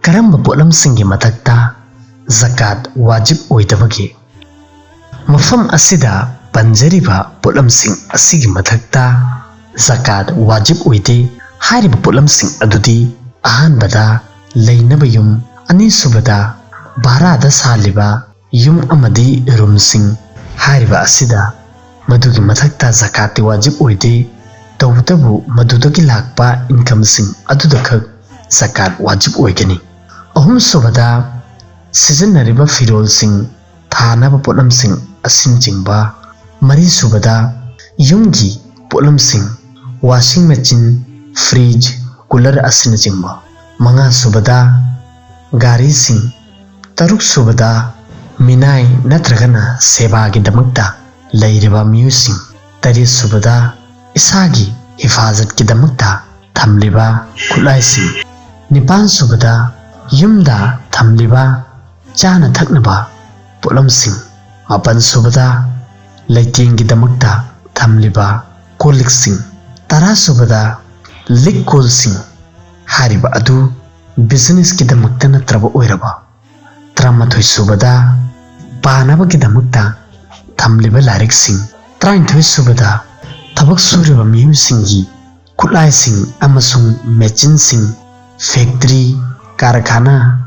karamba potlam singi mathakta zakat wajib oidabage mafam asida panjariba potlam sing asigi mathakta zakat wajib oide hairiba potlam sing adudi ahanbada leinaba yum ani subada bhara da saliba yum amadi room sing hairiba asida madugi mathakta zakat wajib oide tawtabu madudagi lakpa income sing adudakak zakat wajib oigani ahum subada sijanariba firol sing thanaba potlam sing asim jingba mari subada yumgi potlam sing washing machine fridge cooler asina jingba manga subada gari sing taruk subada minai natragana seba gi damakta leiriba musing tari subada isagi hifazat ki damakta thamliba khulai sing nipan subada yumda thamliba chana thaknaba potlam sing mapan subada leiting gi damakta thamliba kolik sing tara subada lik kol sing hariba adu business ki damakta natraba oiraba tramathoi subada panaba ki damakta thamliba larik sing trainthoi subada thabak suriba miyu singi khulai sing amasung machine sing factory karkhana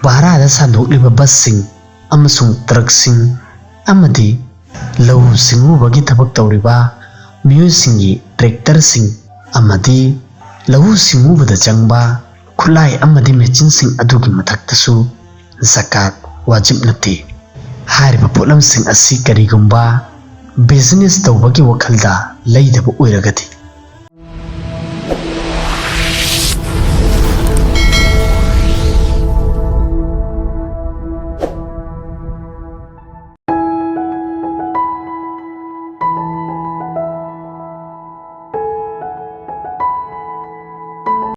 bhara da sandokliba bus sing amasung truck sing amadi lau singu bagi thabak tawriba miyu singi tractor sing amadi lau singu bada changba khulai amadi machine sing adugi mathaktasu zakat wajib nate hariba potlam sing asi karigumba business tawbagi wakhalda leidaba oiragati